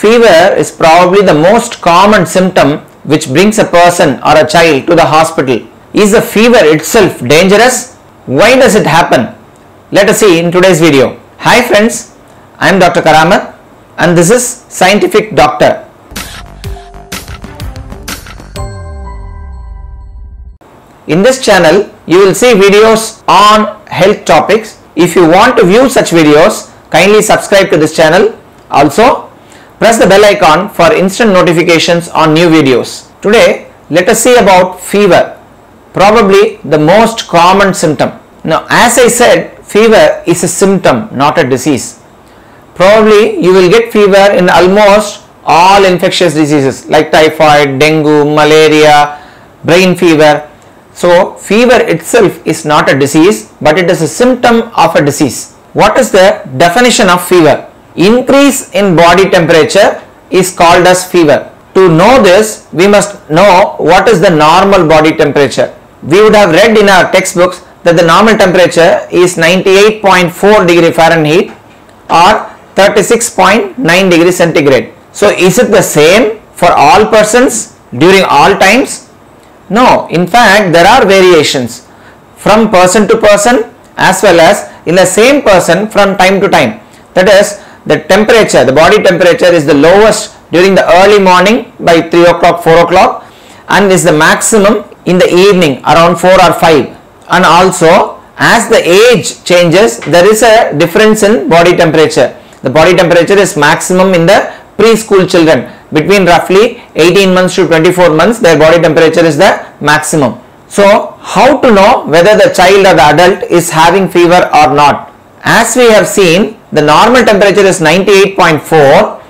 fever is probably the most common symptom which brings a person or a child to the hospital. Is the fever itself dangerous? Why does it happen? Let us see in today's video. Hi friends, I am Dr. Karamat and this is Scientific Doctor. In this channel, you will see videos on health topics. If you want to view such videos, kindly subscribe to this channel. Also, press the bell icon for instant notifications on new videos. Today, let us see about fever, probably the most common symptom. Now, as I said, fever is a symptom, not a disease. Probably you will get fever in almost all infectious diseases like typhoid, dengue, malaria, brain fever. So, fever itself is not a disease, but it is a symptom of a disease. What is the definition of fever? Increase in body temperature is called as fever. To know this, we must know what is the normal body temperature. We would have read in our textbooks that the normal temperature is 98.4 degree Fahrenheit or 36.9 degree centigrade. So, is it the same for all persons during all times? No, in fact there are variations from person to person as well as in the same person from time to time. That is, the temperature, the body temperature is the lowest during the early morning by 3 o'clock, 4 o'clock and is the maximum in the evening around 4 or 5. And also as the age changes, there is a difference in body temperature. The body temperature is maximum in the preschool children. Between roughly 18 months to 24 months, their body temperature is the maximum. So, how to know whether the child or the adult is having fever or not? As we have seen, the normal temperature is 98.4,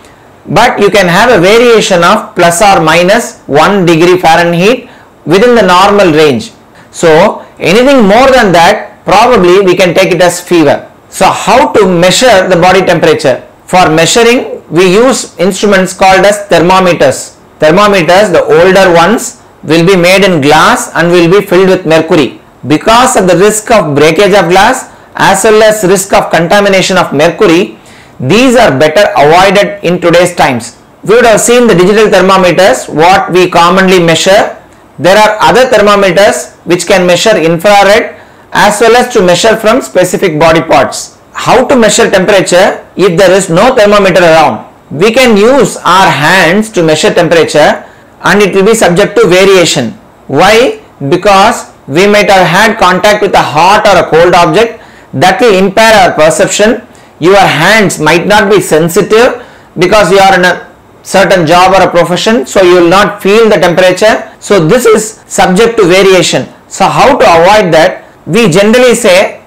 but you can have a variation of plus or minus 1 degree Fahrenheit within the normal range. So, anything more than that, probably we can take it as fever. So, how to measure the body temperature? For measuring, we use instruments called as thermometers. Thermometers, the older ones, will be made in glass and will be filled with mercury. Because of the risk of breakage of glass as well as risk of contamination of mercury, these are better avoided in today's times. We would have seen the digital thermometers, what we commonly measure. There are other thermometers which can measure infrared as well as to measure from specific body parts. How to measure temperature if there is no thermometer around? We can use our hands to measure temperature and it will be subject to variation. Why? Because we might have had contact with a hot or a cold object that will impair our perception. Your hands might not be sensitive because you are in a certain job or a profession, so you will not feel the temperature. So this is subject to variation. So how to avoid that? We generally say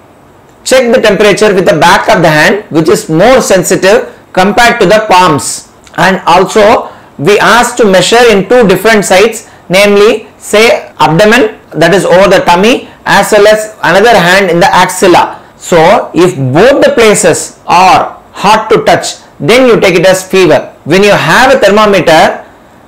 check the temperature with the back of the hand, which is more sensitive compared to the palms. And also we ask to measure in two different sides, namely say abdomen, that is over the tummy, as well as another hand in the axilla. So if both the places are hot to touch, then you take it as fever. When you have a thermometer,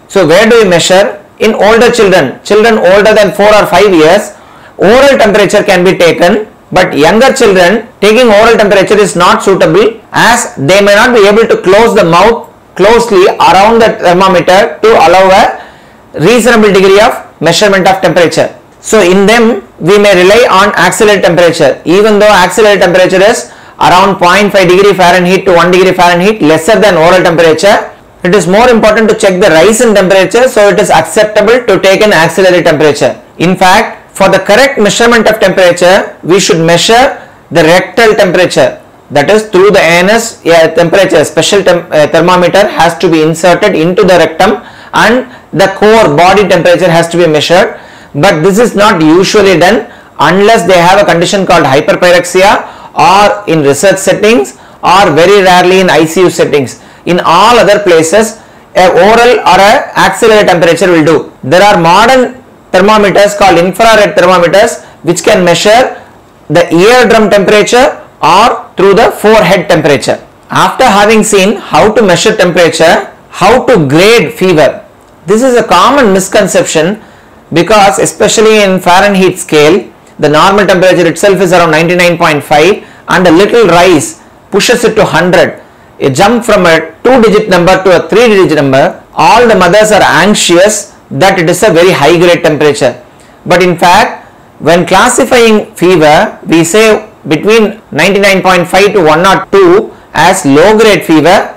so where do you measure? In older children, children older than 4 or 5 years, oral temperature can be taken. But younger children, taking oral temperature is not suitable as they may not be able to close the mouth closely around the thermometer to allow a reasonable degree of measurement of temperature. So in them, we may rely on axillary temperature. Even though axillary temperature is around 0.5 degree Fahrenheit to 1 degree Fahrenheit lesser than oral temperature, it is more important to check the rise in temperature, so it is acceptable to take an axillary temperature. In fact, for the correct measurement of temperature, we should measure the rectal temperature. That is, through the anus, a temperature, special thermometer has to be inserted into the rectum and the core body temperature has to be measured. But this is not usually done unless they have a condition called hyperpyrexia or in research settings or very rarely in ICU settings. In all other places, a oral or a axillary temperature will do. There are modern thermometers called infrared thermometers which can measure the eardrum temperature or through the forehead temperature. After having seen how to measure temperature, how to grade fever. This is a common misconception because especially in Fahrenheit scale, the normal temperature itself is around 99.5 and a little rise pushes it to 100. a jump from a 2-digit number to a 3-digit number, all the mothers are anxious that it is a very high grade temperature. But in fact, when classifying fever, we say between 99.5 to 102 as low grade fever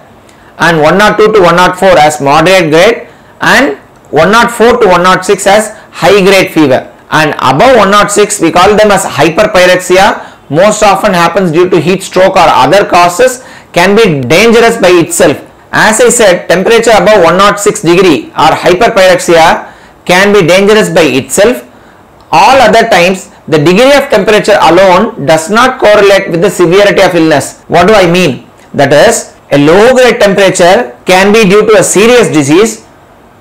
and 102 to 104 as moderate grade and 104 to 106 as high grade fever. And above 106 we call them as hyperpyrexia. Most often happens due to heat stroke or other causes, can be dangerous by itself. As I said, temperature above 106 degree or hyperpyrexia can be dangerous by itself. All other times the degree of temperature alone does not correlate with the severity of illness. What do I mean? That is, a low grade temperature can be due to a serious disease,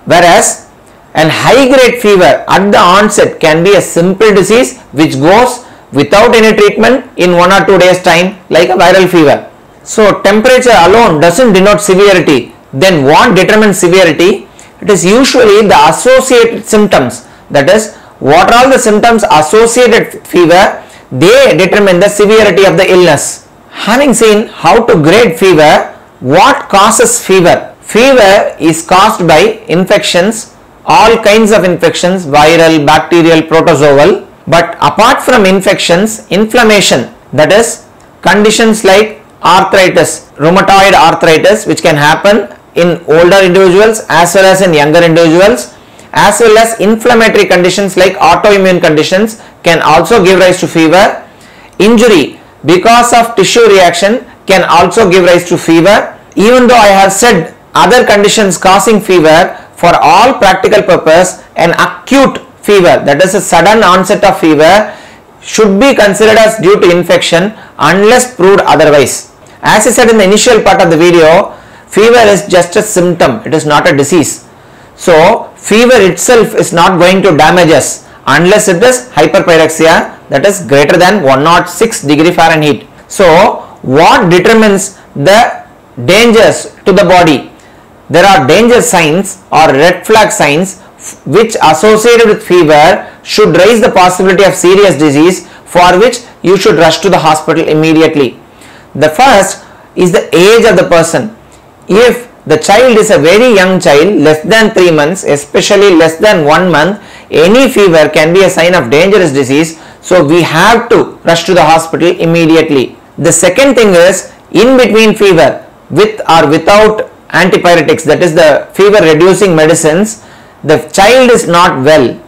whereas a high grade fever at the onset can be a simple disease which goes without any treatment in 1 or 2 days time, like a viral fever. So temperature alone doesn't denote severity. Then what determines severity? It is usually the associated symptoms. That is, what are all the symptoms associated with fever, they determine the severity of the illness. Having seen how to grade fever, what causes fever? Fever is caused by infections, all kinds of infections, viral, bacterial, protozoal. But apart from infections, inflammation, that is conditions like arthritis, rheumatoid arthritis, which can happen in older individuals as well as in younger individuals, as well as inflammatory conditions like autoimmune conditions can also give rise to fever. Injury because of tissue reaction can also give rise to fever. Even though I have said other conditions causing fever, for all practical purpose, an acute fever, that is a sudden onset of fever, should be considered as due to infection unless proved otherwise. As I said in the initial part of the video, fever is just a symptom, it is not a disease. So fever itself is not going to damage us unless it is hyperpyrexia, that is greater than 106 degree Fahrenheit. So what determines the dangers to the body? There are danger signs or red flag signs which associated with fever should raise the possibility of serious disease, for which you should rush to the hospital immediately. The first is the age of the person. If the child is a very young child, less than 3 months, especially less than 1 month, any fever can be a sign of dangerous disease, so we have to rush to the hospital immediately. The second thing is, in between fever, with or without antipyretics, that is the fever reducing medicines, the child is not well.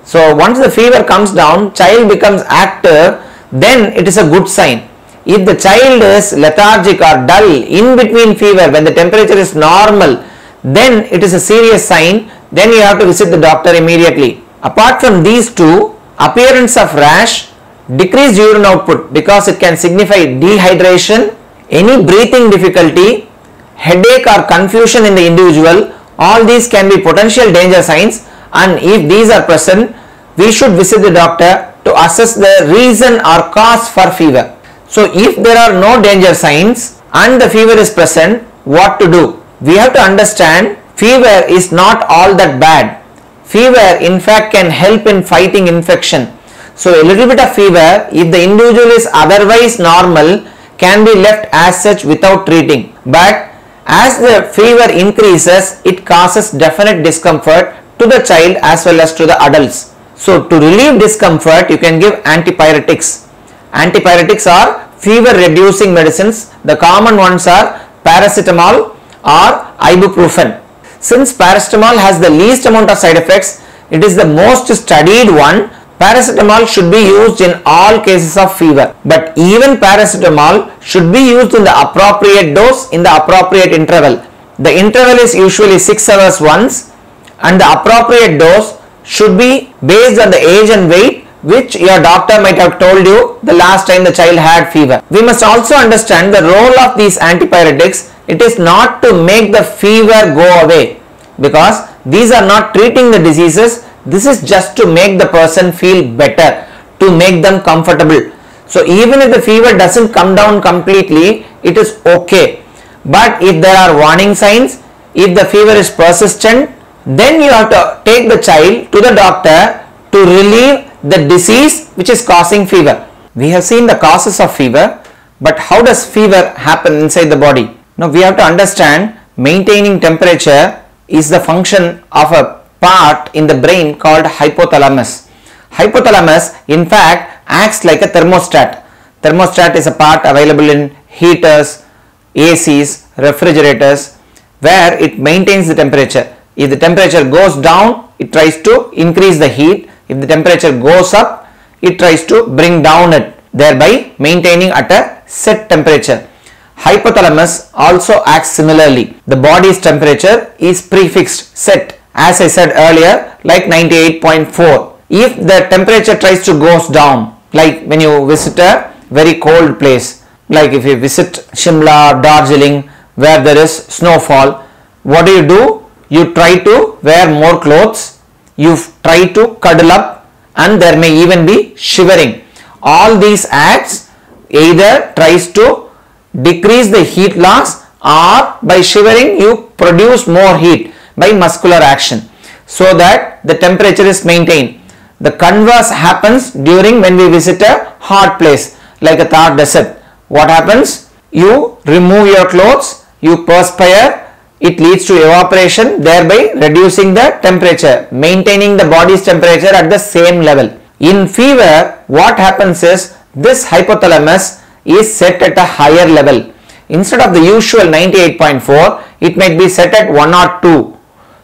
So once the fever comes down, child becomes active, then it is a good sign. If the child is lethargic or dull in between fever when the temperature is normal, then it is a serious sign, then you have to visit the doctor immediately. Apart from these two, appearance of rash, decreased urine output because it can signify dehydration, any breathing difficulty, headache or confusion in the individual, all these can be potential danger signs, and if these are present, we should visit the doctor to assess the reason or cause for fever. So if there are no danger signs and the fever is present, what to do? We have to understand fever is not all that bad. Fever in fact can help in fighting infection. So a little bit of fever, if the individual is otherwise normal, can be left as such without treating. But as the fever increases, it causes definite discomfort to the child as well as to the adults. So to relieve discomfort, you can give antipyretics. Antipyretics are fever reducing medicines. The common ones are paracetamol or ibuprofen. Since paracetamol has the least amount of side effects, it is the most studied one. Paracetamol should be used in all cases of fever, but even paracetamol should be used in the appropriate dose in the appropriate interval. The interval is usually 6 hours once, and the appropriate dose should be based on the age and weight which your doctor might have told you the last time the child had fever. We must also understand the role of these antipyretics. It is not to make the fever go away, because these are not treating the diseases. This is just to make the person feel better, to make them comfortable. So even if the fever doesn't come down completely, it is okay. But if there are warning signs, if the fever is persistent, then you have to take the child to the doctor to relieve the disease which is causing fever. We have seen the causes of fever, but how does fever happen inside the body? Now we have to understand maintaining temperature is the function of a part in the brain called hypothalamus. Hypothalamus in fact acts like a thermostat. Thermostat is a part available in heaters, ACs, refrigerators, where it maintains the temperature. If the temperature goes down, it tries to increase the heat. If the temperature goes up, it tries to bring down it, thereby maintaining at a set temperature. Hypothalamus also acts similarly. The body's temperature is prefixed, set, as I said earlier, like 98.4. If the temperature tries to goes down, like when you visit a very cold place, like if you visit Shimla, Darjeeling, where there is snowfall, what do? You try to wear more clothes, you try to cuddle up, and there may even be shivering. All these acts either tries to decrease the heat loss, or by shivering you produce more heat by muscular action, so that the temperature is maintained. The converse happens during when we visit a hot place like a Thar desert. What happens? You remove your clothes, you perspire, it leads to evaporation, thereby reducing the temperature, maintaining the body's temperature at the same level. In fever, what happens is this hypothalamus is set at a higher level. Instead of the usual 98.4, it might be set at 1 or 2.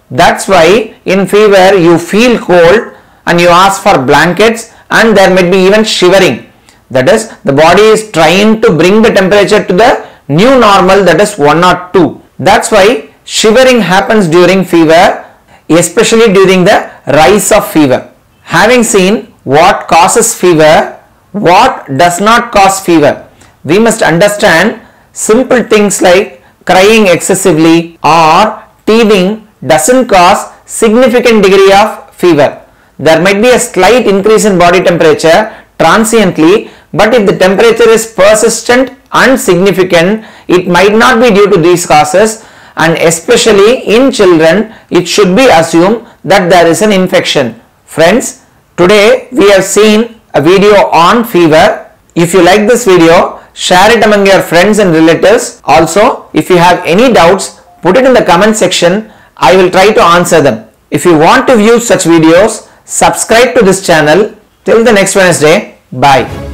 That's why in fever you feel cold and you ask for blankets, and there might be even shivering. That is, the body is trying to bring the temperature to the new normal, that is 1 or 2. That's why shivering happens during fever, especially during the rise of fever. Having seen what causes fever, what does not cause fever, we must understand simple things like crying excessively or teething doesn't cause significant degree of fever. There might be a slight increase in body temperature transiently, but if the temperature is persistent and significant, it might not be due to these causes, and especially in children, it should be assumed that there is an infection. Friends, today we have seen a video on fever. If you like this video, share it among your friends and relatives. Also, if you have any doubts, put it in the comment section. I will try to answer them. If you want to view such videos, subscribe to this channel. Till the next Wednesday, bye.